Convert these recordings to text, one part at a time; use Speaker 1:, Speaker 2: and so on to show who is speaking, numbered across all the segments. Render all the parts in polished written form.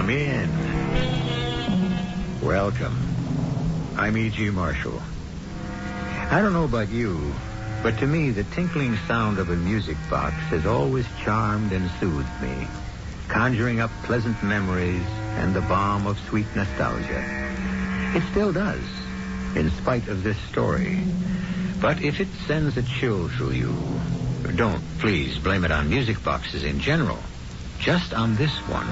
Speaker 1: Come in. Welcome. I'm E.G. Marshall. I don't know about you, but to me, the tinkling sound of a music box has always charmed and soothed me, conjuring up pleasant memories and the balm of sweet nostalgia. It still does, in spite of this story. But if it sends a chill through you, don't please blame it on music boxes in general. Just on this one,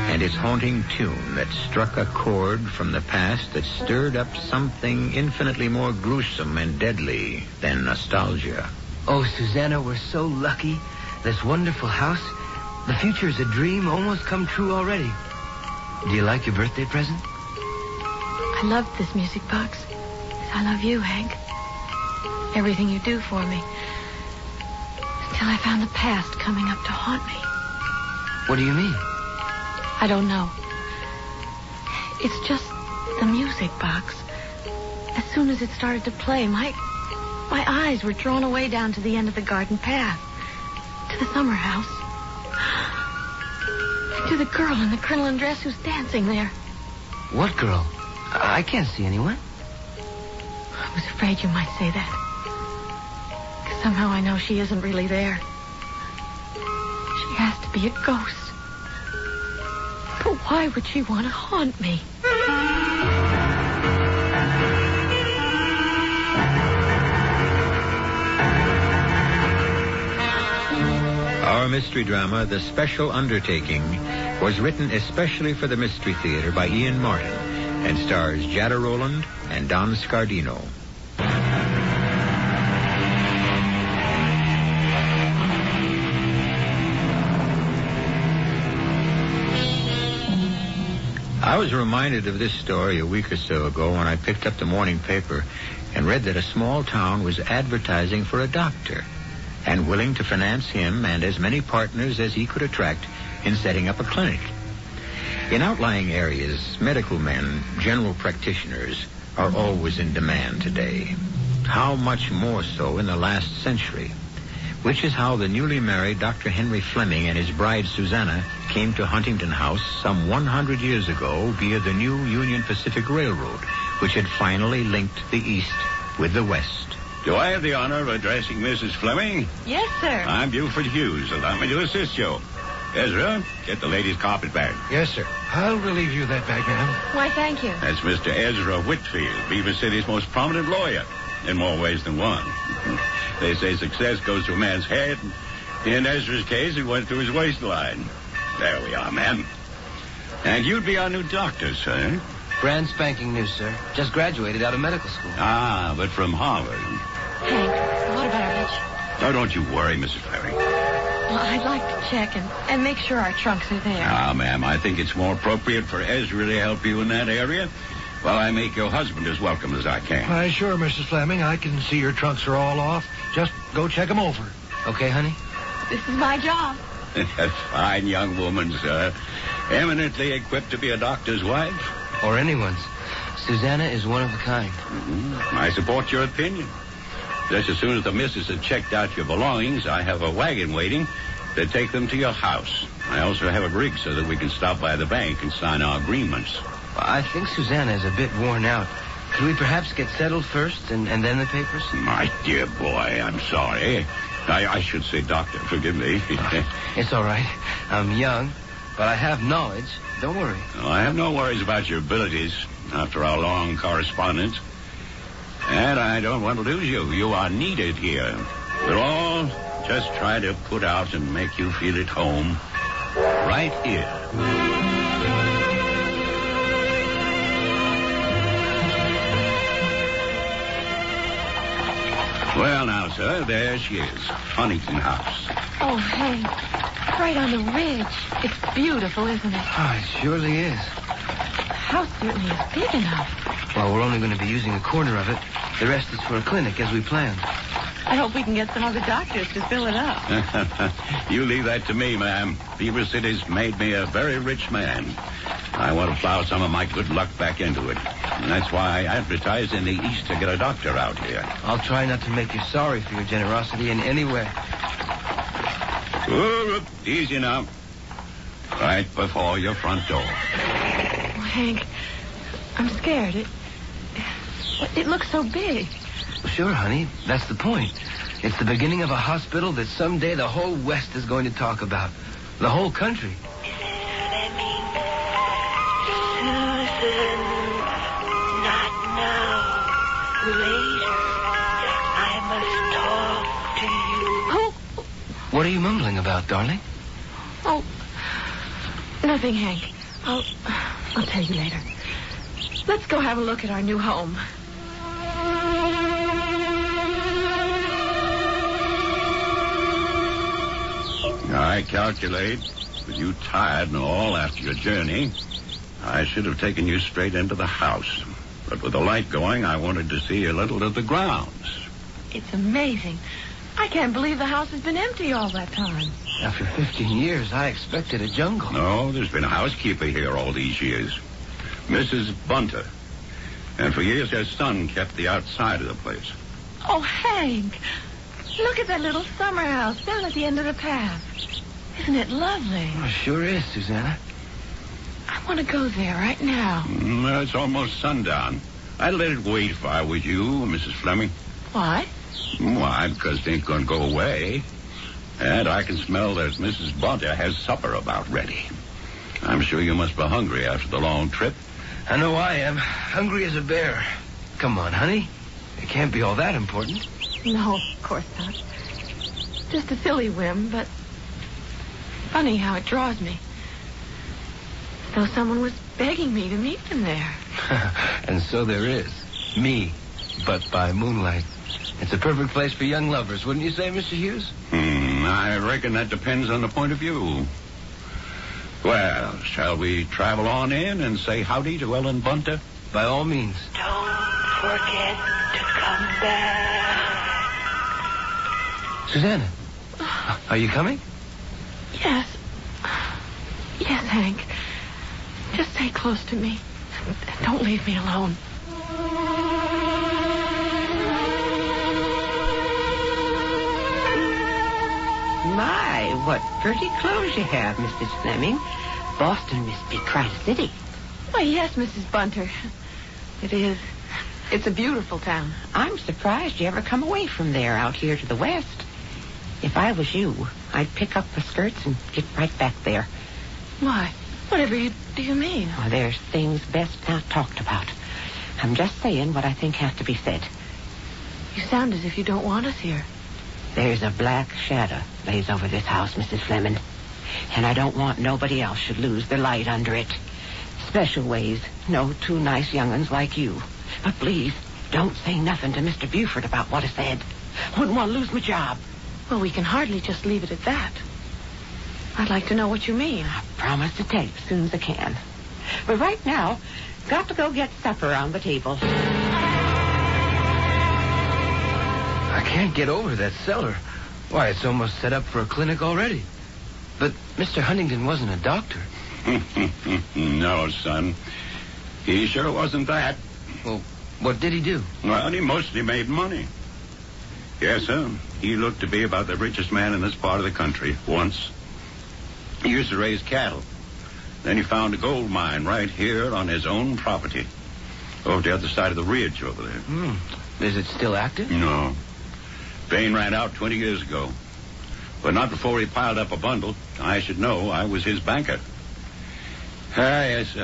Speaker 1: and its haunting tune that struck a chord from the past that stirred up something infinitely more gruesome and deadly than nostalgia.
Speaker 2: Oh, Susanna, we're so lucky. This wonderful house. The future is a dream almost come true already. Do you like your birthday present?
Speaker 3: I love this music box. I love you, Hank. Everything you do for me. Until I found the past coming up to haunt me.
Speaker 2: What do you mean?
Speaker 3: I don't know. It's just the music box. As soon as it started to play, my eyes were drawn away down to the end of the garden path. To the summer house. And to the girl in the crinoline dress who's dancing there.
Speaker 2: What girl? I can't see anyone.
Speaker 3: I was afraid you might say that. 'Cause somehow I know she isn't really there. She has to be a ghost. But why would she want to haunt me?
Speaker 1: Our mystery drama, The Special Undertaking, was written especially for the Mystery Theater by Ian Martin and stars Jada Rowland and Don Scardino. I was reminded of this story a week or so ago when I picked up the morning paper and read that a small town was advertising for a doctor and willing to finance him and as many partners as he could attract in setting up a clinic. In outlying areas, medical men, general practitioners, are always in demand today. How much more so in the last century? Which is how the newly married Dr. Henry Fleming and his bride Susanna came to Huntington House some 100 years ago via the new Union Pacific Railroad, which had finally linked the East with the West.
Speaker 4: Do I have the honor of addressing Mrs. Fleming?
Speaker 3: Yes, sir.
Speaker 4: I'm Buford Hughes. Allow me to assist you. Ezra, get the lady's carpet bag.
Speaker 5: Yes, sir. I'll relieve you of that bag, ma'am.
Speaker 3: Why, thank you.
Speaker 4: That's Mr. Ezra Whitfield, Beaver City's most prominent lawyer, in more ways than one. They say success goes to a man's head. In Ezra's case, it went through his waistline. There we are, ma'am. And you'd be our new doctor, sir.
Speaker 2: Brand spanking new, sir. Just graduated out of medical school.
Speaker 4: Ah, but from Harvard.
Speaker 3: Hank, what about our hitch?
Speaker 4: Oh, don't you worry, Mrs. Fleming.
Speaker 3: Well, I'd like to check and make sure our trunks are there.
Speaker 4: Ah, ma'am, I think it's more appropriate for Ezra to help you in that area while I make your husband as welcome as I can.
Speaker 5: Why, sure, Mrs. Fleming. I can see your trunks are all off. Just go check them over.
Speaker 2: Okay, honey?
Speaker 3: This is my job.
Speaker 4: A fine young woman, sir. Eminently equipped to be a doctor's wife.
Speaker 2: Or anyone's. Susanna is one of a kind.
Speaker 4: Mm-hmm. I support your opinion. Just as soon as the missus has checked out your belongings, I have a wagon waiting to take them to your house. I also have a rig so that we can stop by the bank and sign our agreements.
Speaker 2: Well, I think Susanna is a bit worn out. Could we perhaps get settled first and then the papers?
Speaker 4: My dear boy, I'm sorry. I should say doctor. Forgive me.
Speaker 2: It's all right. I'm young, but I have knowledge. Don't worry.
Speaker 4: Well, I have no worries about your abilities after our long correspondence. And I don't want to lose you. You are needed here. We'll all just try to put out and make you feel at home right here. Well, now, sir, there she is. Huntington House.
Speaker 3: Oh, Hank, right on the ridge. It's beautiful, isn't it?
Speaker 2: Oh, it surely is.
Speaker 3: The house certainly is big enough.
Speaker 2: Well, we're only going to be using a corner of it. The rest is for a clinic, as we planned.
Speaker 3: I hope we can get some other doctors to fill it up.
Speaker 4: You leave that to me, ma'am. Beaver City's made me a very rich man. I want to plow some of my good luck back into it. And that's why I advertised in the East to get a doctor out here.
Speaker 2: I'll try not to make you sorry for your generosity in any way.
Speaker 4: Oh, easy now. Right before your front door.
Speaker 3: Oh, Hank, I'm scared. It looks so big.
Speaker 2: Sure, honey. That's the point. It's the beginning of a hospital that someday the whole West is going to talk about. The whole country.
Speaker 6: Susan, not now. Later. I must talk to you.
Speaker 3: Oh,
Speaker 2: What are you mumbling about, darling?
Speaker 3: oh, nothing, Hank. I'll tell you later. Let's go have a look at our new home.
Speaker 4: I calculate, with you tired and all after your journey, I should have taken you straight into the house. But with the light going, I wanted to see a little of the grounds.
Speaker 3: It's amazing. I can't believe the house has been empty all that time.
Speaker 2: After 15 years, I expected a jungle.
Speaker 4: No, there's been a housekeeper here all these years. Mrs. Bunter. And for years her son kept the outside of the place.
Speaker 3: Oh, Hank, look at that little summer house down at the end of the path. Isn't it lovely?
Speaker 2: Oh, sure is, Susanna.
Speaker 3: I want to go there right now.
Speaker 4: It's almost sundown. I'd let it wait if I was you, Mrs. Fleming.
Speaker 3: Why?
Speaker 4: Why, because they ain't going to go away. And I can smell that Mrs. Bunter has supper about ready. I'm sure you must be hungry after the long trip.
Speaker 2: I know I am. Hungry as a bear. Come on, honey. It can't be all that important.
Speaker 3: No, of course not. Just a silly whim, but funny how it draws me. As though someone was begging me to meet them there.
Speaker 2: And so there is. Me, but by moonlight. It's a perfect place for young lovers, wouldn't you say, Mr. Hughes?
Speaker 4: I reckon that depends on the point of view. Well, shall we travel on in and say howdy to Ellen Bunter?
Speaker 2: By all means.
Speaker 6: Don't forget to come back.
Speaker 2: Susanna, are you coming?
Speaker 3: Yes. Yes, Hank. Just stay close to me. And don't leave me alone.
Speaker 7: My, what pretty clothes you have, Mrs. Fleming. Boston must be quite a city.
Speaker 3: Why, yes, Mrs. Bunter. It is. It's a beautiful town.
Speaker 7: I'm surprised you ever come away from there out here to the west. If I was you, I'd pick up the skirts and get right back there.
Speaker 3: Why? Whatever do you mean?
Speaker 7: Oh, there's things best not talked about. I'm just saying what I think has to be said.
Speaker 3: You sound as if you don't want us here.
Speaker 7: There's a black shadow lays over this house, Mrs. Fleming. And I don't want nobody else should lose their light under it. Special ways, no two nice young'uns like you. But please, don't say nothing to Mr. Buford about what I said. Wouldn't want to lose my job.
Speaker 3: Well, we can hardly just leave it at that. I'd like to know what you mean.
Speaker 7: I promise to tell you as soon as I can. But right now, got to go get supper on the table.
Speaker 2: I can't get over that cellar. Why, it's almost set up for a clinic already. But Mr. Huntington wasn't a doctor.
Speaker 4: No, son. He sure wasn't that.
Speaker 2: Well, what did he do?
Speaker 4: Well, he mostly made money. Yes, sir. He looked to be about the richest man in this part of the country once. He used to raise cattle. Then he found a gold mine right here on his own property. Over the other side of the ridge over there.
Speaker 2: Is it still active?
Speaker 4: No. Vein ran out 20 years ago. But not before he piled up a bundle. I should know. I was his banker. Yes,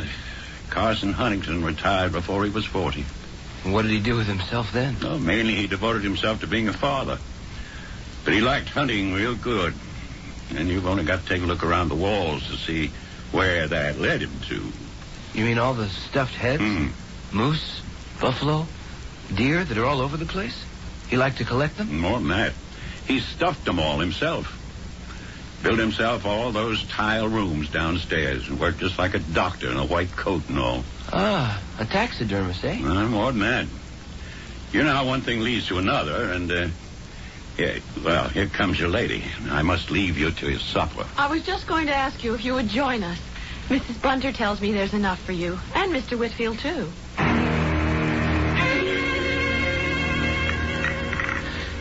Speaker 4: Carson Huntington retired before he was 40.
Speaker 2: What did he do with himself then?
Speaker 4: Well, mainly he devoted himself to being a father. But he liked hunting real good. And you've only got to take a look around the walls to see where that led him to.
Speaker 2: You mean all the stuffed heads? Moose, buffalo, deer that are all over the place? He liked to collect them?
Speaker 4: More than that. He stuffed them all himself. Built himself all those tile rooms downstairs and worked just like a doctor in a white coat and all.
Speaker 2: Ah, a taxidermist, eh?
Speaker 4: More than that. You know how one thing leads to another, and, yeah, well, here comes your lady. I must leave you to your supper.
Speaker 3: I was just going to ask you if you would join us. Mrs. Bunter tells me there's enough for you. And Mr. Whitfield, too.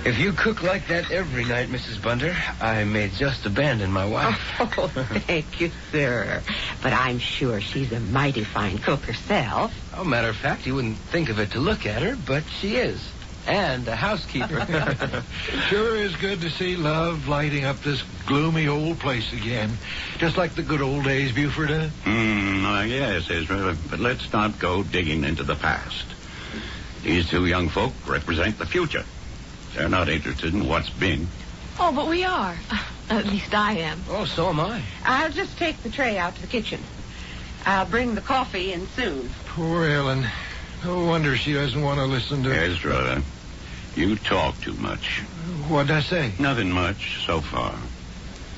Speaker 2: If you cook like that every night, Mrs. Bunter, I may just abandon my wife.
Speaker 7: Oh, thank you, sir. But I'm sure she's a mighty fine cook herself.
Speaker 2: Oh, matter of fact, you wouldn't think of it to look at her, but she is. And a housekeeper.
Speaker 5: Sure is good to see love lighting up this gloomy old place again. Just like the good old days, Buford, huh?
Speaker 4: Yes, Ezra, but let's not go digging into the past. These two young folk represent the future. They're not interested in what's been.
Speaker 3: Oh, but we are. At least I am.
Speaker 2: Oh, so am I.
Speaker 7: I'll just take the tray out to the kitchen. I'll bring the coffee in soon.
Speaker 5: Poor Ellen. No wonder she doesn't want to listen to...
Speaker 4: Ezra, you talk too much.
Speaker 5: What'd I say?
Speaker 4: Nothing much so far.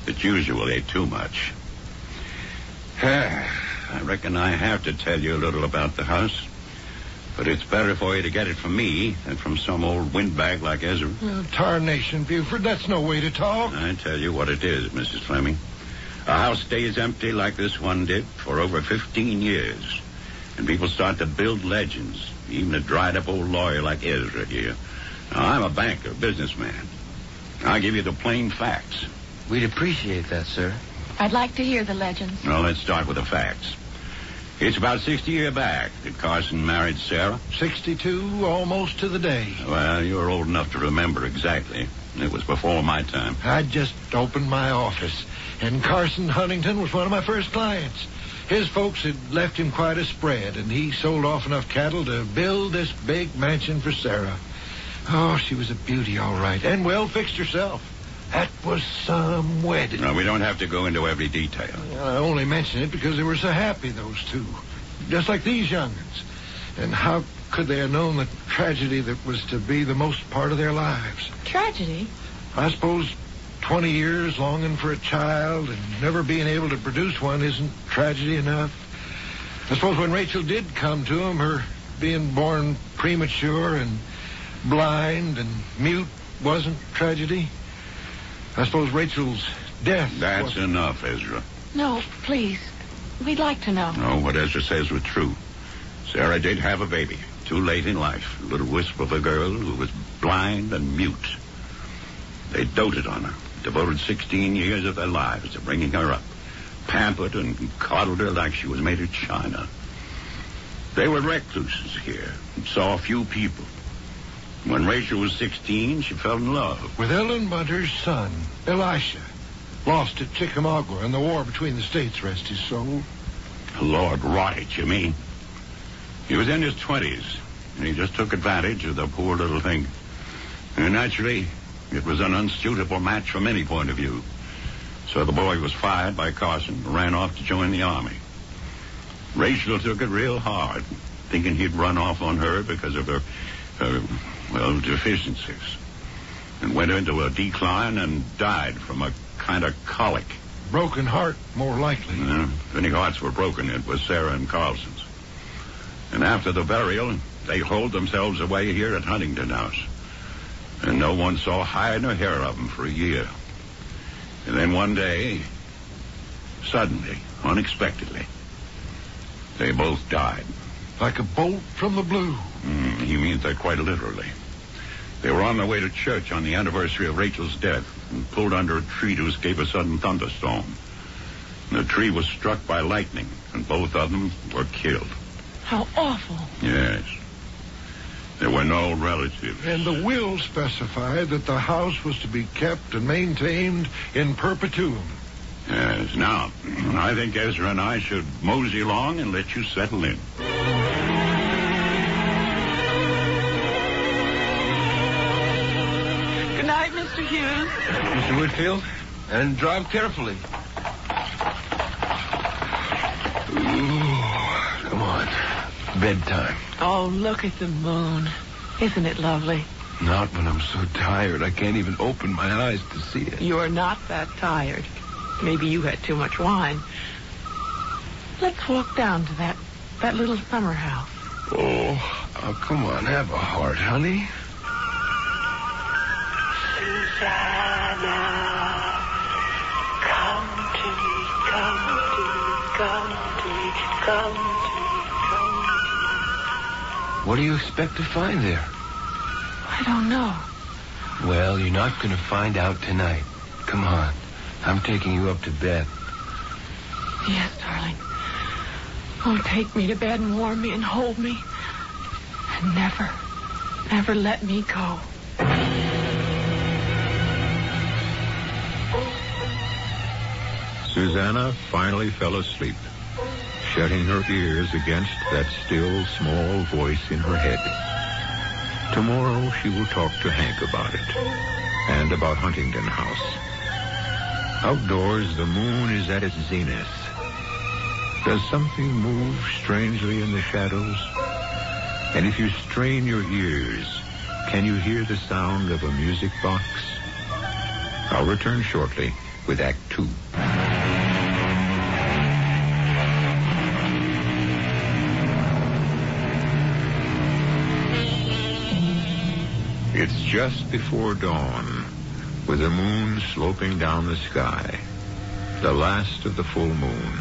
Speaker 4: It's usually too much. I reckon I have to tell you a little about the house. But it's better for you to get it from me than from some old windbag like Ezra.
Speaker 5: Tarnation, Buford, that's no way to talk.
Speaker 4: I tell you what it is, Mrs. Fleming. A house stays empty like this one did for over 15 years. And people start to build legends, even a dried-up old lawyer like Ezra here. Now, I'm a banker, businessman. I'll give you the plain facts.
Speaker 2: We'd appreciate that, sir.
Speaker 3: I'd like to hear the legends.
Speaker 4: Well, let's start with the facts. It's about 60 years back that Carson married Sarah.
Speaker 5: 62, almost to the day.
Speaker 4: Well, you're old enough to remember exactly. It was before my time.
Speaker 5: I'd just opened my office, and Carson Huntington was one of my first clients. His folks had left him quite a spread, and he sold off enough cattle to build this big mansion for Sarah. Oh, she was a beauty, all right, and well fixed herself. That was some wedding.
Speaker 4: No, we don't have to go into every detail.
Speaker 5: I only mention it because they were so happy, those two. Just like these young'uns. And how could they have known the tragedy that was to be the most part of their lives?
Speaker 3: Tragedy?
Speaker 5: I suppose 20 years longing for a child and never being able to produce one isn't tragedy enough. I suppose when Rachel did come to him, her being born premature and blind and mute wasn't tragedy. I suppose Rachel's death...
Speaker 4: That's enough, Ezra.
Speaker 3: No, please. We'd like to know.
Speaker 4: No, what Ezra says was true. Sarah did have a baby, too late in life. A little wisp of a girl who was blind and mute. They doted on her, devoted 16 years of their lives to bringing her up, pampered and coddled her like she was made of china. They were recluses here and saw few people. When Rachel was 16, she fell in love.
Speaker 5: With Ellen Bunter's son, Elisha. Lost at Chickamauga in the war between the states, rest his soul.
Speaker 4: Lord rot it, you mean? He was in his 20s, and he just took advantage of the poor little thing. And naturally, it was an unsuitable match from any point of view. So the boy was fired by Carson and ran off to join the army. Rachel took it real hard, thinking he'd run off on her because of her deficiencies, and went into a decline and died from a kind of colic.
Speaker 5: Broken heart, more likely.
Speaker 4: If any hearts were broken, it was Sarah and Carlson's. And after the burial, they holed themselves away here at Huntington House. And no one saw hide nor hair of them for a year. And then one day, suddenly, unexpectedly, they both died.
Speaker 5: Like a bolt from the blue.
Speaker 4: He means that quite literally. They were on their way to church on the anniversary of Rachel's death and pulled under a tree to escape a sudden thunderstorm. And the tree was struck by lightning, and both of them were killed.
Speaker 3: How awful.
Speaker 4: Yes. There were no relatives.
Speaker 5: And the will specified that the house was to be kept and maintained in perpetuum.
Speaker 4: Yes. Now, I think Ezra and I should mosey along and let you settle in.
Speaker 3: Good night, Mr. Hughes.
Speaker 2: Mr. Whitfield, and drive carefully. Ooh, come on. Bedtime.
Speaker 3: Oh, look at the moon. Isn't it lovely?
Speaker 2: Not when I'm so tired I can't even open my eyes to see it.
Speaker 3: You're not that tired. Maybe you had too much wine. Let's walk down to that little summer house.
Speaker 2: Oh, come on. Have a heart, honey.
Speaker 6: Susanna, come to me, come to me, come to me, come to me, come to me.
Speaker 2: What do you expect to find there?
Speaker 3: I don't know.
Speaker 2: Well, you're not going to find out tonight. Come on. I'm taking you up to bed.
Speaker 3: Yes, darling. Oh, take me to bed and warm me and hold me. And never let me go.
Speaker 1: Susanna finally fell asleep, shutting her ears against that still, small voice in her head. Tomorrow she will talk to Hank about it, and about Huntington House. Outdoors, the moon is at its zenith. Does something move strangely in the shadows? And if you strain your ears, can you hear the sound of a music box? I'll return shortly with Act 2. It's just before dawn, with the moon sloping down the sky, the last of the full moon.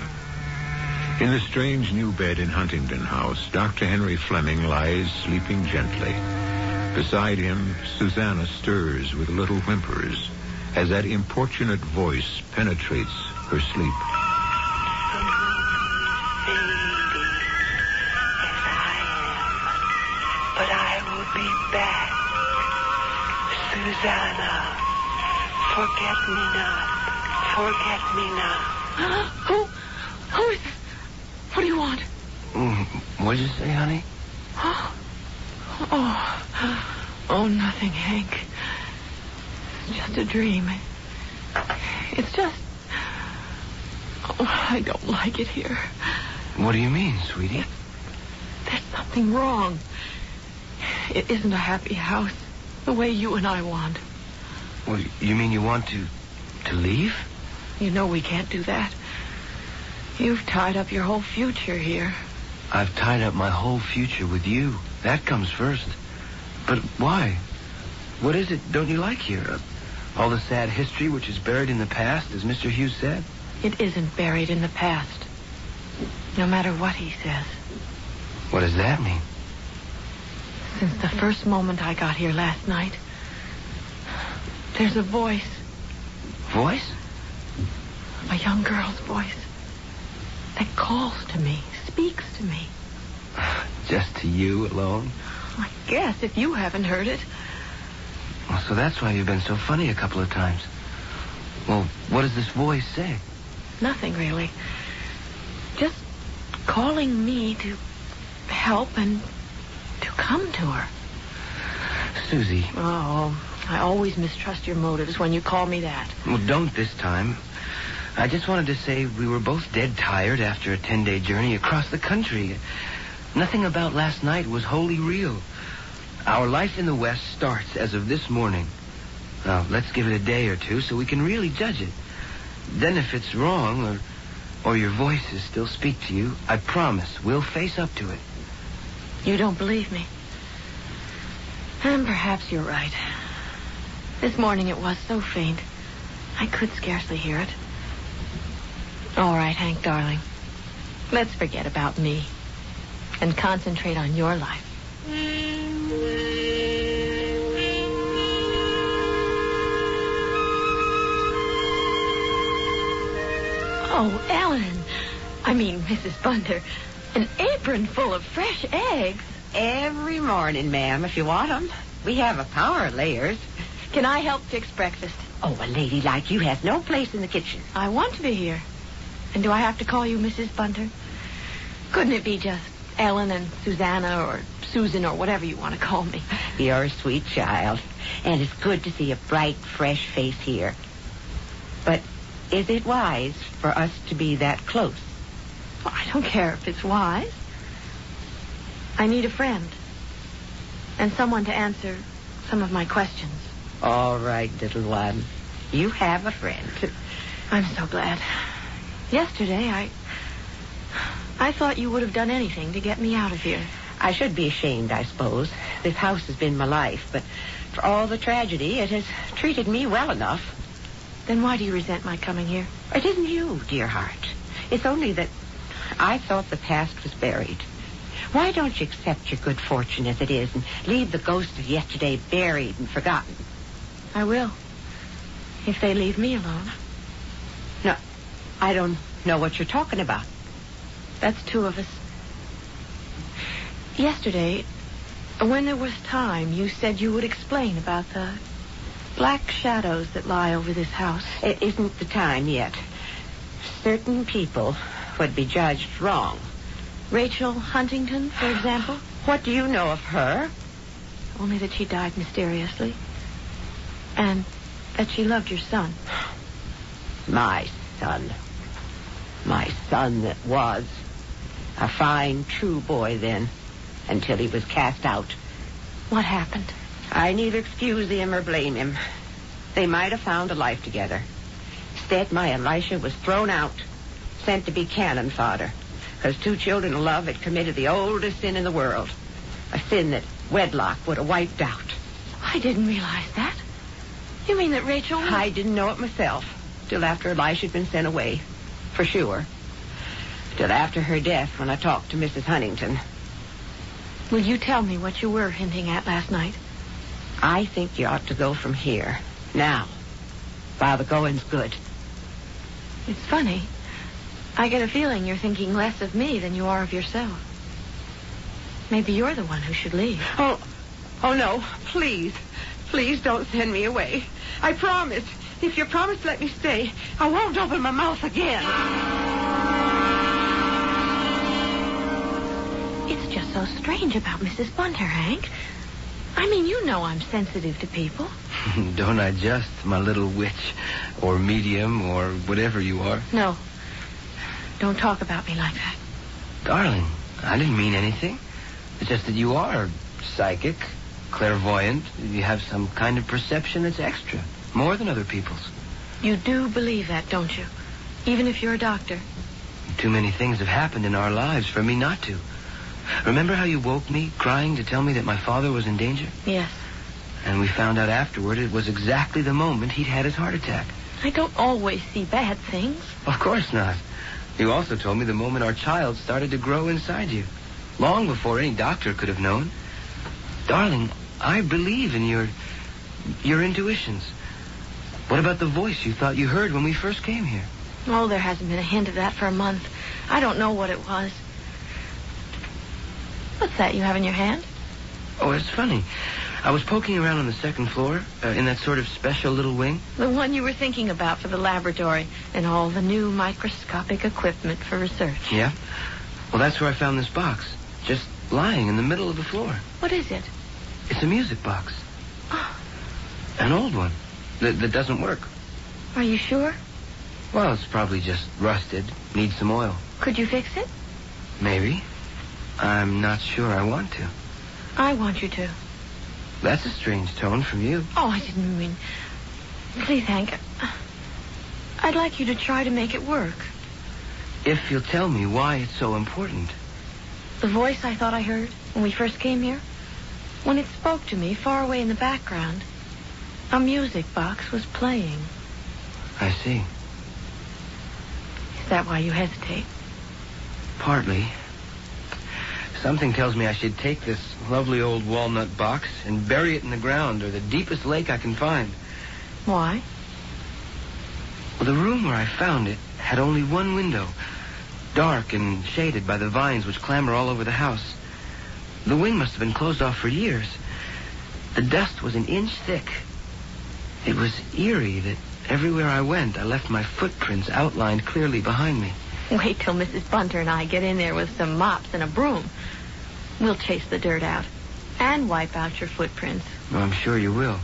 Speaker 1: In the strange new bed in Huntington House, Dr. Henry Fleming lies sleeping gently. Beside him, Susanna stirs with little whimpers as that importunate voice penetrates her sleep.
Speaker 6: But I will be back. Susanna, forget me not. Forget me not.
Speaker 3: Who is this? What do you want?
Speaker 2: What did you say, honey?
Speaker 3: Oh, nothing, Hank. It's just a dream. It's just... Oh, I don't like it here.
Speaker 2: What do you mean, sweetie?
Speaker 3: There's something wrong. It isn't a happy house the way you and I want.
Speaker 2: Well, you mean you want to leave?
Speaker 3: You know we can't do that. You've tied up your whole future here.
Speaker 2: I've tied up my whole future with you. That comes first. But why? What is it don't you like here? All the sad history which is buried in the past, as Mr. Hughes said?
Speaker 3: It isn't buried in the past. No matter what he says.
Speaker 2: What does that mean?
Speaker 3: Since the first moment I got here last night, there's a voice.
Speaker 2: Voice?
Speaker 3: A young girl's voice. That calls to me, speaks to me.
Speaker 2: Just to you alone?
Speaker 3: I guess, if you haven't heard it.
Speaker 2: Well, so that's why you've been so funny a couple of times. Well, what does this voice say?
Speaker 3: Nothing, really. Just calling me to help and to come to her.
Speaker 2: Susie.
Speaker 3: Oh, I always mistrust your motives when you call me that.
Speaker 2: Well, don't this time. I just wanted to say we were both dead tired after a 10-day journey across the country. Nothing about last night was wholly real. Our life in the West starts as of this morning. Now, let's give it a day or two so we can really judge it. Then if it's wrong or your voices still speak to you, I promise we'll face up to it.
Speaker 3: You don't believe me. And perhaps you're right. This morning it was so faint, I could scarcely hear it. All right, Hank, darling. Let's forget about me and concentrate on your life. Oh, Ellen. I mean, Mrs. Bunter. An apron full of fresh eggs.
Speaker 7: Every morning, ma'am, if you want 'em. We have a power of layers.
Speaker 3: Can I help fix breakfast?
Speaker 7: Oh, a lady like you has no place in the kitchen.
Speaker 3: I want to be here. And do I have to call you Mrs. Bunter? Couldn't it be just Ellen and Susanna or Susan or whatever you want to call me?
Speaker 7: You're a sweet child, and it's good to see a bright, fresh face here. But is it wise for us to be that close?
Speaker 3: Well, I don't care if it's wise. I need a friend. And someone to answer some of my questions.
Speaker 7: All right, little one. You have a friend.
Speaker 3: I'm so glad. Yesterday, I thought you would have done anything to get me out of here.
Speaker 7: I should be ashamed, I suppose. This house has been my life, but for all the tragedy, it has treated me well enough.
Speaker 3: Then why do you resent my coming here?
Speaker 7: It isn't you, dear heart. It's only that I thought the past was buried. Why don't you accept your good fortune as it is and leave the ghost of yesterday buried and forgotten?
Speaker 3: I will. If they leave me alone.
Speaker 7: No, I don't know what you're talking about.
Speaker 3: That's two of us. Yesterday, when there was time, you said you would explain about the black shadows that lie over this house.
Speaker 7: It isn't the time yet. Certain people would be judged wrong.
Speaker 3: Rachel Huntington, for example?
Speaker 7: What do you know of her?
Speaker 3: Only that she died mysteriously. And that she loved your son.
Speaker 7: My son. My son that was. A fine, true boy then, until he was cast out.
Speaker 3: What happened?
Speaker 7: I neither excuse him or blame him. They might have found a life together. Instead, my Elisha was thrown out, sent to be cannon fodder, because two children of love had committed the oldest sin in the world, a sin that wedlock would have wiped out.
Speaker 3: I didn't realize that. You mean that Rachel...
Speaker 7: I didn't know it myself, till after Elisha had been sent away, for sure. Till after her death, when I talked to Mrs. Huntington.
Speaker 3: Will you tell me what you were hinting at last night?
Speaker 7: I think you ought to go from here, now, while the going's good.
Speaker 3: It's funny. I get a feeling you're thinking less of me than you are of yourself. Maybe you're the one who should leave.
Speaker 7: Oh, no, please. Please don't send me away. I promise. If you promise to let me stay, I won't open my mouth again.
Speaker 3: It's just so strange about Mrs. Bunter, Hank. I mean, you know I'm sensitive to people.
Speaker 2: Don't I just, my little witch, or medium, or whatever you are?
Speaker 3: No. Don't talk about me like that.
Speaker 2: Darling, I didn't mean anything. It's just that you are psychic, clairvoyant. You have some kind of perception that's extra, more than other people's.
Speaker 3: You do believe that, don't you? Even if you're a doctor.
Speaker 2: Too many things have happened in our lives for me not to. Remember how you woke me, crying, to tell me that my father was in danger?
Speaker 3: Yes.
Speaker 2: And we found out afterward it was exactly the moment he'd had his heart attack.
Speaker 3: I don't always see bad things.
Speaker 2: Of course not. You also told me the moment our child started to grow inside you. Long before any doctor could have known. Darling, I believe in your intuitions. What about the voice you thought you heard when we first came here?
Speaker 3: Oh, there hasn't been a hint of that for a month. I don't know what it was. What's that you have in your hand?
Speaker 2: Oh, it's funny. I was poking around on the second floor, in that sort of special little wing.
Speaker 3: The one you were thinking about for the laboratory and all the new microscopic equipment for research.
Speaker 2: Yeah? Well, that's where I found this box, just lying in the middle of the floor.
Speaker 3: What is it?
Speaker 2: It's a music box.
Speaker 3: Oh.
Speaker 2: An old one that doesn't work.
Speaker 3: Are you sure?
Speaker 2: Well, it's probably just rusted, needs some oil.
Speaker 3: Could you fix it?
Speaker 2: Maybe. I'm not sure I want to.
Speaker 3: I want you to.
Speaker 2: That's a strange tone from you.
Speaker 3: Oh, I didn't mean... Please, Hank. I'd like you to try to make it work.
Speaker 2: If you'll tell me why it's so important.
Speaker 3: The voice I thought I heard when we first came here, when it spoke to me far away in the background, a music box was playing.
Speaker 2: I see.
Speaker 3: Is that why you hesitate?
Speaker 2: Partly. Something tells me I should take this lovely old walnut box and bury it in the ground or the deepest lake I can find.
Speaker 3: Why?
Speaker 2: Well, the room where I found it had only one window, dark and shaded by the vines which clamber all over the house. The wing must have been closed off for years. The dust was an inch thick. It was eerie that everywhere I went, I left my footprints outlined clearly behind me.
Speaker 3: Wait till Mrs. Bunter and I get in there with some mops and a broom. We'll chase the dirt out and wipe out your footprints.
Speaker 2: Well, I'm sure you will.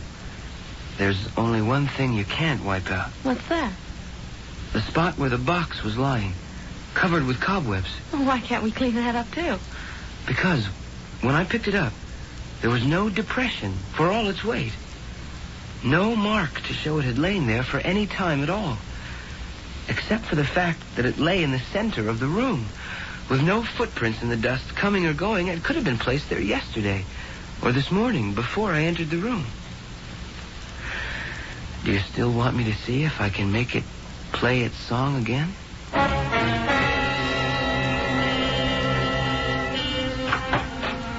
Speaker 2: There's only one thing you can't wipe out.
Speaker 3: What's that?
Speaker 2: The spot where the box was lying, covered with cobwebs.
Speaker 3: Well, why can't we clean that up, too?
Speaker 2: Because when I picked it up, there was no depression for all its weight. No mark to show it had lain there for any time at all. Except for the fact that it lay in the center of the room, with no footprints in the dust coming or going. It could have been placed there yesterday, or this morning, before I entered the room. Do you still want me to see if I can make it play its song again?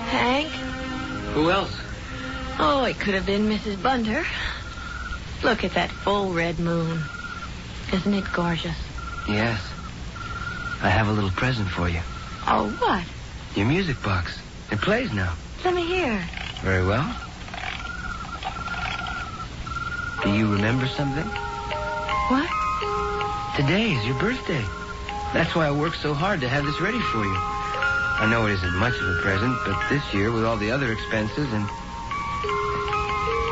Speaker 3: Hank?
Speaker 2: Who else?
Speaker 3: Oh, it could have been Mrs. Bunter. Look at that full red moon. Isn't it gorgeous?
Speaker 2: Yes. I have a little present for you.
Speaker 3: Oh, what?
Speaker 2: Your music box. It plays now.
Speaker 3: Let me hear.
Speaker 2: Very well. Do you remember something?
Speaker 3: What?
Speaker 2: Today is your birthday. That's why I worked so hard to have this ready for you. I know it isn't much of a present, but this year, with all the other expenses and...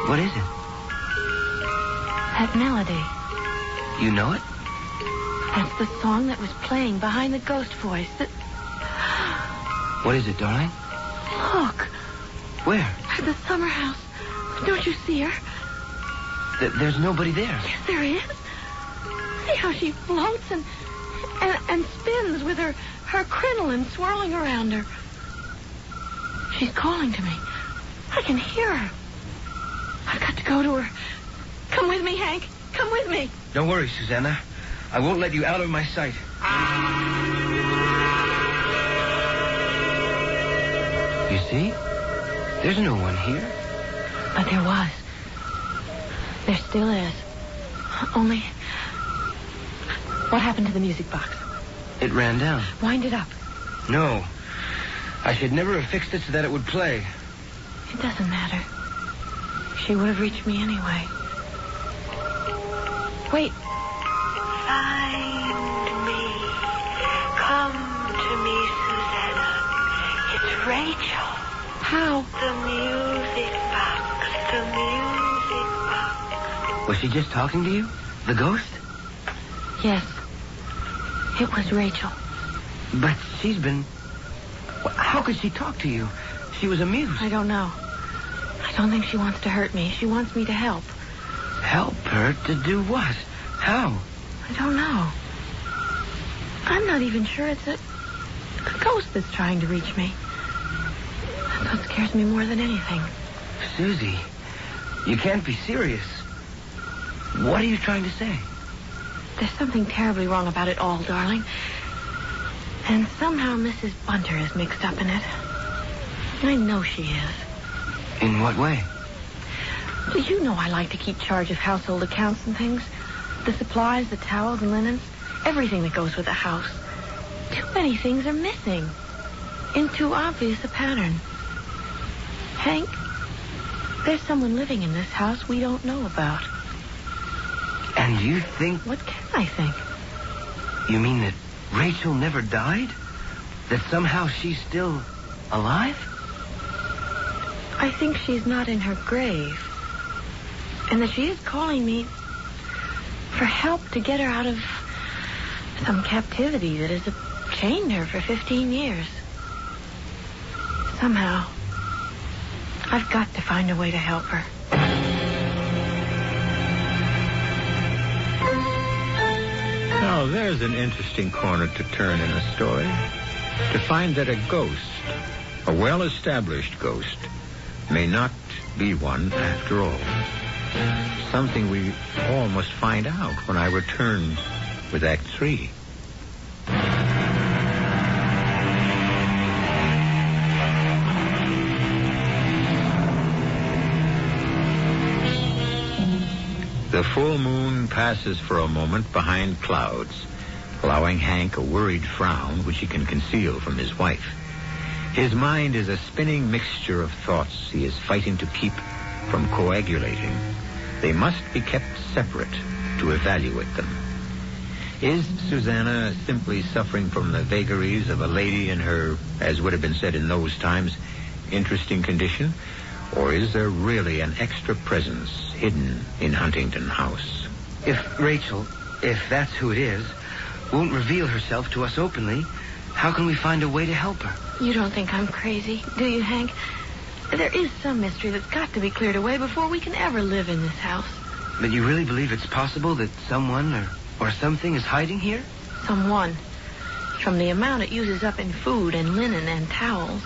Speaker 2: What is it?
Speaker 3: That melody.
Speaker 2: You know it?
Speaker 3: That's the song that was playing behind the ghost voice.
Speaker 2: What is it, darling?
Speaker 3: Look.
Speaker 2: Where?
Speaker 3: At the summer house. Don't you see her?
Speaker 2: There's nobody there.
Speaker 3: Yes, there is. See how she floats and spins with her crinoline swirling around her. She's calling to me. I can hear her. I've got to go to her. Come with me, Hank. Come with me.
Speaker 2: Don't worry, Susanna. I won't let you out of my sight. You see? There's no one here.
Speaker 3: But there was. There still is. Only... What happened to the music box?
Speaker 2: It ran down.
Speaker 3: Wind it up.
Speaker 2: No. I should never have fixed it so that it would play.
Speaker 3: It doesn't matter. She would have reached me anyway. Wait.
Speaker 6: Find me. Come to me, Susanna. It's Rachel.
Speaker 3: How?
Speaker 6: The music box. The music box.
Speaker 2: Was she just talking to you? The ghost?
Speaker 3: Yes. It was Rachel.
Speaker 2: But she's been... How could she talk to you? She was amused.
Speaker 3: I don't know. I don't think she wants to hurt me. She wants me to help.
Speaker 2: Help her to do what? How?
Speaker 3: I don't know. I'm not even sure it's a ghost that's trying to reach me. That's what scares me more than anything.
Speaker 2: Susie, you can't be serious. What are you trying to say?
Speaker 3: There's something terribly wrong about it all, darling. And somehow Mrs. Bunter is mixed up in it. I know she is.
Speaker 2: In what way?
Speaker 3: Well, you know I like to keep charge of household accounts and things. The supplies, the towels and linens, everything that goes with the house. Too many things are missing. In too obvious a pattern. Hank, there's someone living in this house we don't know about.
Speaker 2: And you think...
Speaker 3: What can I think?
Speaker 2: You mean that Rachel never died? That somehow she's still alive?
Speaker 3: I think she's not in her grave. And that she is calling me for help to get her out of some captivity that has chained her for 15 years. Somehow, I've got to find a way to help her.
Speaker 1: Now, there's an interesting corner to turn in a story. To find that a ghost, a well-established ghost, may not be one after all. Something we all must find out when I return with Act 3. The full moon passes for a moment behind clouds, allowing Hank a worried frown which he can conceal from his wife. His mind is a spinning mixture of thoughts he is fighting to keep from coagulating. They must be kept separate to evaluate them. Is Susanna simply suffering from the vagaries of a lady in her, as would have been said in those times, interesting condition? Or is there really an extra presence hidden in Huntington House?
Speaker 2: If Rachel, if that's who it is, won't reveal herself to us openly, how can we find a way to help her?
Speaker 3: You don't think I'm crazy, do you, Hank? There is some mystery that's got to be cleared away before we can ever live in this house.
Speaker 2: But you really believe it's possible that someone or something is hiding here?
Speaker 3: Someone. From the amount it uses up in food and linen and towels.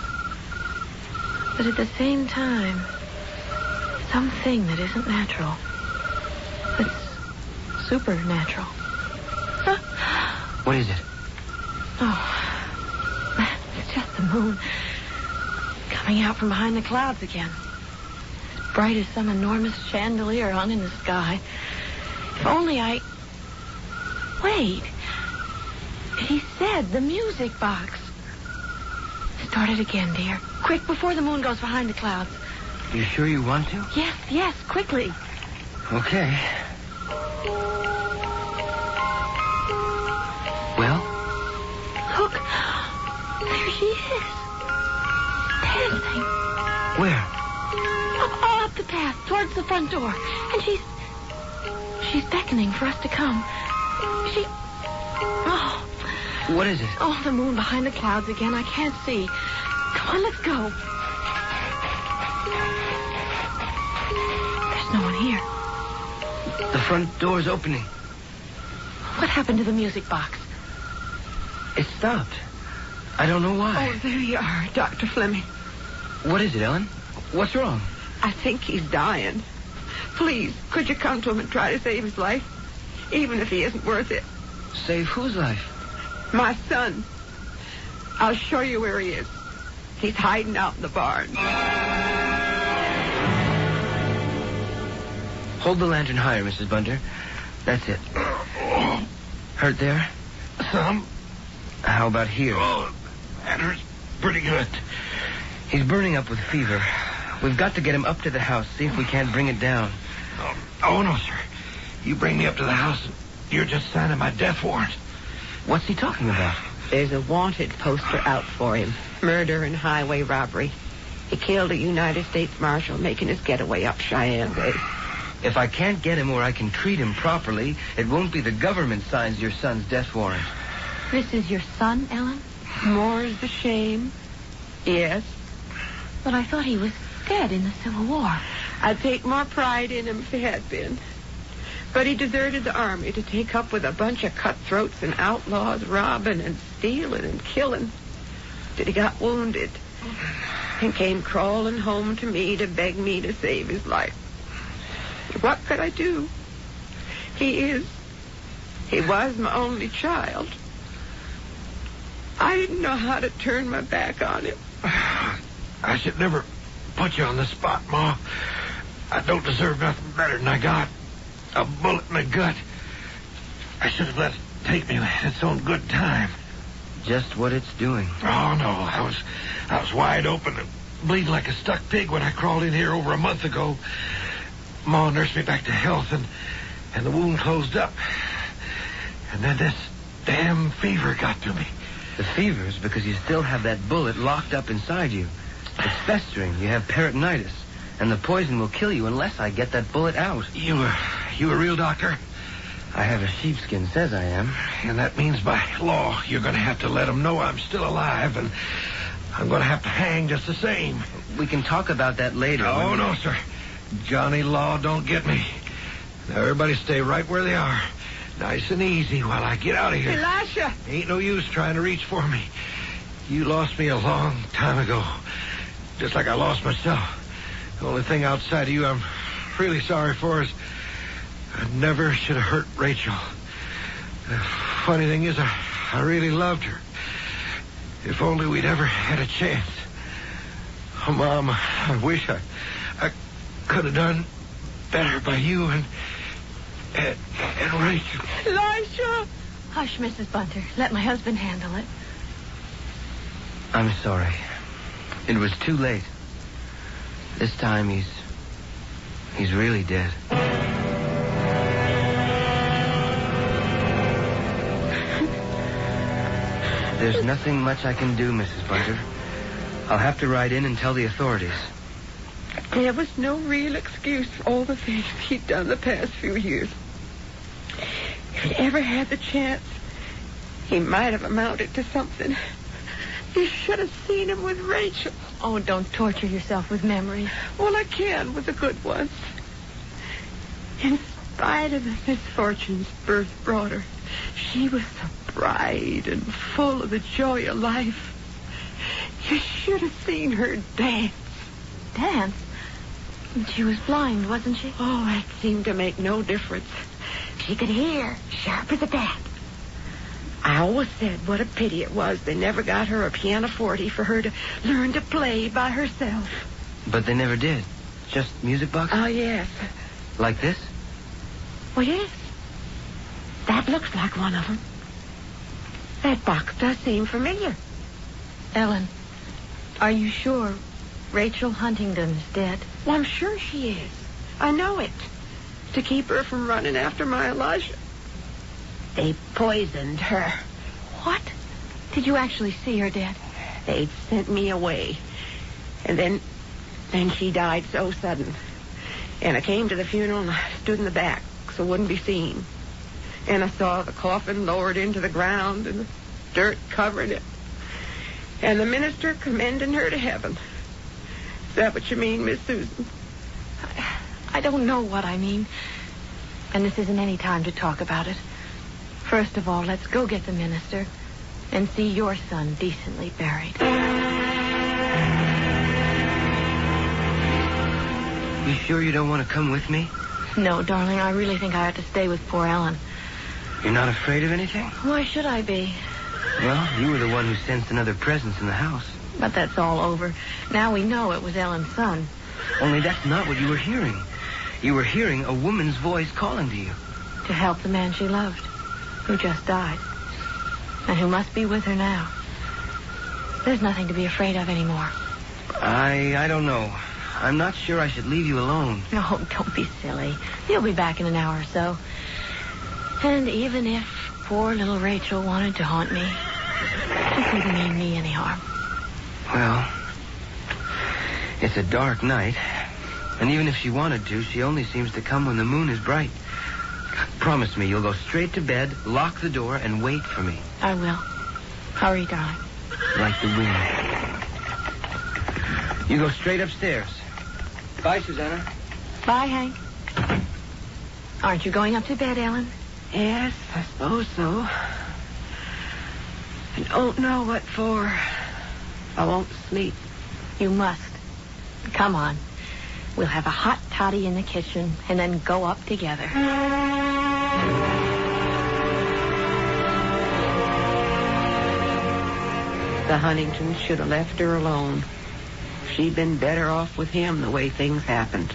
Speaker 3: But at the same time, something that isn't natural. That's supernatural. Huh?
Speaker 2: What is it?
Speaker 3: Oh, it's just the moon coming out from behind the clouds again. bright as some enormous chandelier hung in the sky. If only I... Wait. He said the music box. Start it again, dear. Quick, before the moon goes behind the clouds.
Speaker 2: You sure you want to?
Speaker 3: Yes, quickly.
Speaker 2: Okay. Well?
Speaker 3: Look. There she is. Dancing.
Speaker 2: Where?
Speaker 3: Up the path, towards the front door. And she's beckoning for us to come. Oh.
Speaker 2: What is it?
Speaker 3: Oh, the moon behind the clouds again. I can't see. Come on, let's go. There's no one here.
Speaker 2: The front door's opening.
Speaker 3: What happened to the music box?
Speaker 2: It stopped. I don't know why.
Speaker 7: Oh, there you are, Dr. Fleming.
Speaker 2: What is it, Ellen? What's wrong?
Speaker 7: I think he's dying. Please, could you come to him and try to save his life? Even if he isn't worth it.
Speaker 2: Save whose life?
Speaker 7: My son. I'll show you where he is. He's hiding out in the barn.
Speaker 2: Hold the lantern higher, Mrs. Bunter. That's it. Hurt there?
Speaker 5: Some.
Speaker 2: How about here?
Speaker 5: Oh, that hurts pretty good.
Speaker 2: He's burning up with fever. We've got to get him up to the house, see if we can't bring it down.
Speaker 5: Oh, no, sir. You bring me up to the house, and you're just signing my death warrant.
Speaker 2: What's he talking about?
Speaker 7: There's a wanted poster out for him. Murder and highway robbery. He killed a United States Marshal making his getaway up Cheyenne Bay.
Speaker 2: If I can't get him where I can treat him properly, it won't be the government signs your son's death warrant.
Speaker 3: This is your son, Ellen?
Speaker 7: More's the shame. Yes.
Speaker 3: But I thought he was dead in the Civil War.
Speaker 7: I'd take more pride in him if he had been. But he deserted the army to take up with a bunch of cutthroats and outlaws, robbing and stealing and killing. Till he got wounded and came crawling home to me to beg me to save his life. What could I do? He was my only child. I didn't know how to turn my back on him.
Speaker 5: I should never put you on the spot, Ma. I don't deserve nothing better than I got. A bullet in the gut. I should have let it take me its own good time.
Speaker 2: Just what it's doing.
Speaker 5: Oh, no. I was wide open and bleeding like a stuck pig when I crawled in here over a month ago. Ma nursed me back to health, and the wound closed up. And then this damn fever got to me.
Speaker 2: The fever's because you still have that bullet locked up inside you. It's festering. You have peritonitis. And the poison will kill you unless I get that bullet out.
Speaker 5: You a real doctor?
Speaker 2: I have a sheepskin, says I am.
Speaker 5: And that means by law you're going to have to let them know I'm still alive, and I'm going to have to hang just the same.
Speaker 2: We can talk about that later.
Speaker 5: Oh, no, sir. Johnny Law don't get me. Now, everybody stay right where they are. Nice and easy while I get out of here.
Speaker 7: Elisha!
Speaker 5: Ain't no use trying to reach for me. You lost me a long time ago. Just like I lost myself. The only thing outside of you I'm really sorry for is I never should have hurt Rachel. The funny thing is, I really loved her. If only we'd ever had a chance. Oh, Mom, I wish I could have done better by you and Rachel.
Speaker 7: Elisha!
Speaker 3: Hush, Mrs. Bunter. Let my husband handle it.
Speaker 2: I'm sorry. It was too late. This time he's really dead. There's nothing much I can do, Mrs. Bunter. I'll have to ride in and tell the authorities.
Speaker 7: There was no real excuse for all the things he'd done the past few years. If he'd ever had the chance, he might have amounted to something. You should have seen him with Rachel.
Speaker 3: Oh, don't torture yourself with memories.
Speaker 7: Well, I can with the good ones. In spite of the misfortunes birth brought her, she was so bright and full of the joy of life. You should have seen her dance.
Speaker 3: Dance? She was blind, wasn't she?
Speaker 7: Oh, that seemed to make no difference. She could hear, sharp as a bat. I always said what a pity it was they never got her a pianoforte for her to learn to play by herself.
Speaker 2: But they never did. just music boxes?
Speaker 7: Oh, yes.
Speaker 2: Like this?
Speaker 7: Well, yes. That looks like one of them. That box does seem familiar.
Speaker 3: Ellen, are you sure Rachel Huntington's dead?
Speaker 7: Well, I'm sure she is. I know it. To keep her from running after my Elijah. They poisoned her.
Speaker 3: What? Did you actually see her dead?
Speaker 7: They'd sent me away. And then she died so sudden. And I came to the funeral and I stood in the back so it wouldn't be seen. And I saw the coffin lowered into the ground and the dirt covering it. And the minister commending her to heaven. Is that what you mean, Miss Susan?
Speaker 3: I don't know what I mean. And this isn't any time to talk about it. First of all, let's go get the minister and see your son decently buried.
Speaker 2: You sure you don't want to come with me?
Speaker 3: No, darling, I really think I ought to stay with poor Ellen.
Speaker 2: You're not afraid of anything?
Speaker 3: Why should I be?
Speaker 2: Well, you were the one who sensed another presence in the house.
Speaker 3: But that's all over. Now we know it was Ellen's son.
Speaker 2: Only that's not what you were hearing. You were hearing a woman's voice calling to you.
Speaker 3: To help the man she loved, who just died. And who must be with her now. There's nothing to be afraid of anymore.
Speaker 2: I don't know. I'm not sure I should leave you alone.
Speaker 3: Oh, don't be silly. You'll be back in an hour or so. And even if poor little Rachel wanted to haunt me, it wouldn't mean me any harm.
Speaker 2: Well, it's a dark night. And even if she wanted to, she only seems to come when the moon is bright. Promise me you'll go straight to bed, lock the door, and wait for me.
Speaker 3: I will. Hurry, darling.
Speaker 2: Like the wind. You go straight upstairs. Bye, Susanna.
Speaker 3: Bye, Hank. Aren't you going up to bed, Ellen?
Speaker 7: Yes, I suppose so. I don't know what for. I won't sleep.
Speaker 3: You must. Come on. We'll have a hot toddy in the kitchen and then go up together.
Speaker 7: The Huntingtons should have left her alone. She'd been better off with him the way things happened.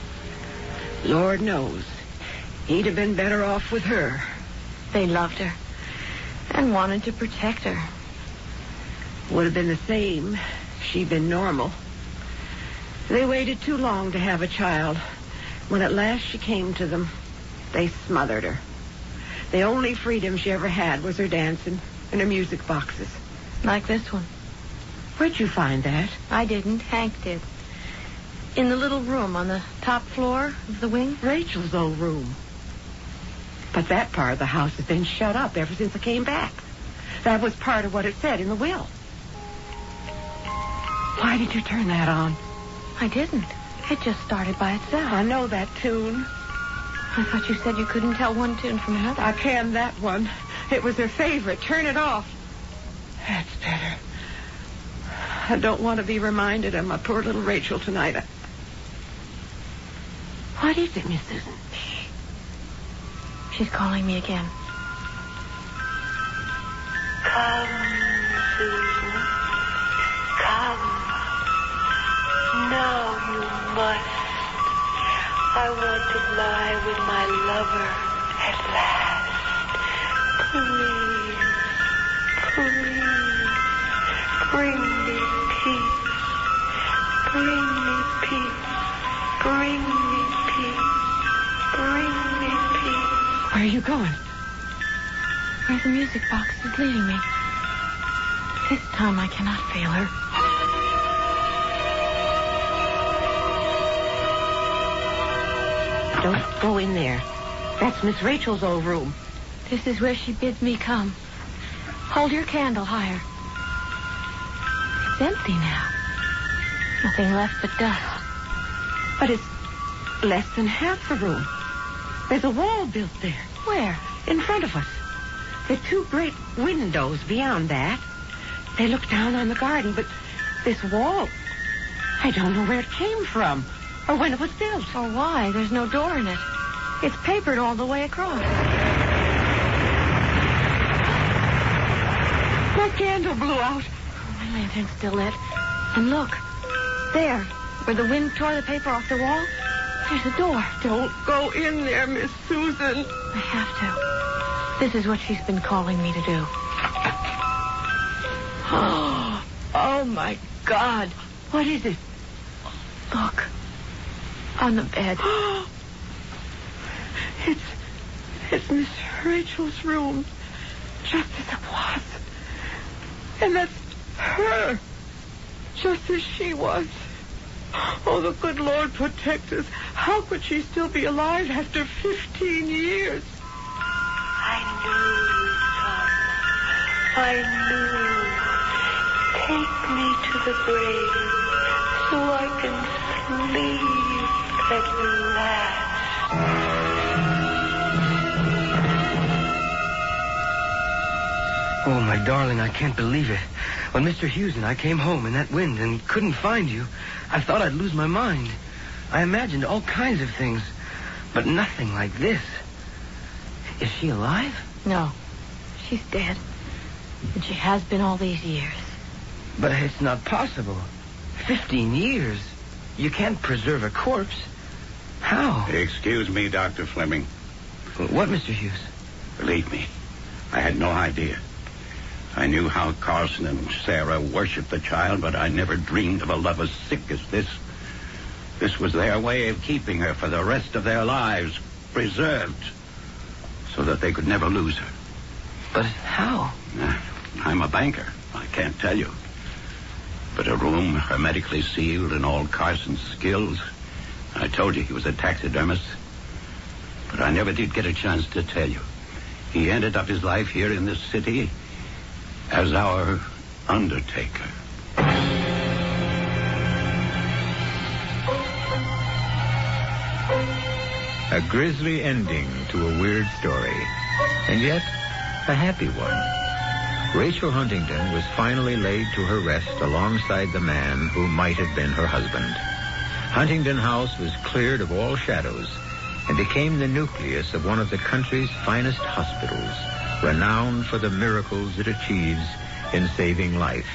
Speaker 7: Lord knows, he'd have been better off with her.
Speaker 3: They loved her and wanted to protect her.
Speaker 7: Would have been the same if she'd been normal. They waited too long to have a child. When at last she came to them, they smothered her. The only freedom she ever had was her dancing and her music boxes.
Speaker 3: Like this one.
Speaker 7: Where'd you find that?
Speaker 3: I didn't. Hank did. In the little room on the top floor of the wing.
Speaker 7: Rachel's old room. But that part of the house has been shut up ever since I came back. That was part of what it said in the will. Why did you turn that on?
Speaker 3: I didn't. It just started by itself.
Speaker 7: I know that tune.
Speaker 3: I thought you said you couldn't tell one tune from another.
Speaker 7: I can that one. It was her favorite. Turn it off. That's better. I don't want to be reminded of my poor little Rachel tonight. What is it, Miss Susan?
Speaker 3: Shh. She's calling me again.
Speaker 6: Come, Susan. Come. Now you must. I want to lie with my lover at last. Please, please, bring me peace. Bring me peace. Bring me peace. Bring me peace.
Speaker 7: Where are you going?
Speaker 3: Where the music box is leading me. This time I cannot fail her.
Speaker 7: Don't go in there. That's Miss Rachel's old room.
Speaker 3: This is where she bids me come. Hold your candle higher. It's empty now. Nothing left but dust.
Speaker 7: But it's less than half the room. There's a wall built there.
Speaker 3: Where?
Speaker 7: In front of us. There's two great windows beyond that. They look down on the garden, but this wall, I don't know where it came from or when it was built.
Speaker 3: Or why? There's no door in it. It's papered all the way across.
Speaker 7: My candle blew out.
Speaker 3: My lantern's still lit. And look, there, where the wind tore the paper off the wall, There's a door.
Speaker 8: Don't go in there, Miss Susan.
Speaker 3: I have to. This is what she's been calling me to do.
Speaker 8: Oh, my God.
Speaker 3: What is it? Look. On the bed.
Speaker 8: It's Miss Rachel's room. Just as it was. And that's her. Just as she was. Oh, the good Lord protect us. How could she still be alive after 15 years?
Speaker 6: I knew you, son. I knew. Take me to the grave so I can sleep at last.
Speaker 2: Oh, my darling, I can't believe it. When Mr. Hughes and I came home in that wind and couldn't find you, I thought I'd lose my mind. I imagined all kinds of things, but nothing like this. Is she alive?
Speaker 3: No. She's dead. And she has been all these years.
Speaker 2: But it's not possible. 15 years. You can't preserve a corpse. How?
Speaker 4: Excuse me, Dr. Fleming.
Speaker 2: What, Mr. Hughes?
Speaker 4: Believe me, I had no idea. I knew how Carson and Sarah worshipped the child, but I never dreamed of a love as sick as this. This was their way of keeping her for the rest of their lives, preserved, so that they could never lose her.
Speaker 2: But how?
Speaker 4: I'm a banker. I can't tell you. But a room hermetically sealed and all Carson's skills. I told you he was a taxidermist. But I never did get a chance to tell you. He ended up his life here in this city as our Undertaker.
Speaker 1: A grisly ending to a weird story, and yet a happy one. Rachel Huntington was finally laid to her rest alongside the man who might have been her husband. Huntington House was cleared of all shadows and became the nucleus of one of the country's finest hospitals, renowned for the miracles it achieves in saving life,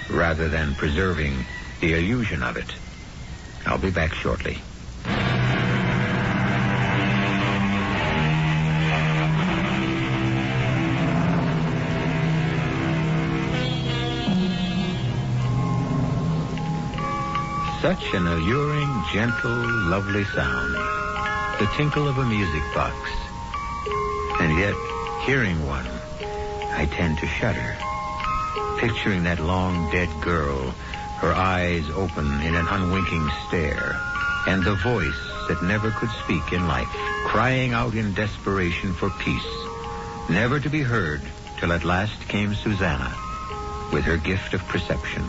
Speaker 1: rather than preserving the illusion of it. I'll be back shortly. Such an alluring, gentle, lovely sound. The tinkle of a music box. And yet, hearing one, I tend to shudder. Picturing that long dead girl, her eyes open in an unwinking stare, and the voice that never could speak in life, crying out in desperation for peace, never to be heard till at last came Susanna, with her gift of perception.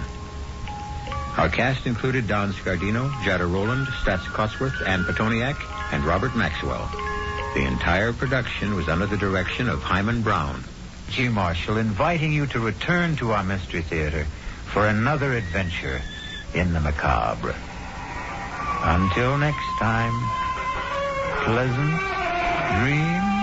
Speaker 1: Our cast included Don Scardino, Jada Rowland, Staats, Cotsworth, and Pitoniak, and Robert Maxwell. The entire production was under the direction of Hyman Brown. G. Marshall inviting you to return to our Mystery Theater for another adventure in the macabre. Until next time, pleasant dreams.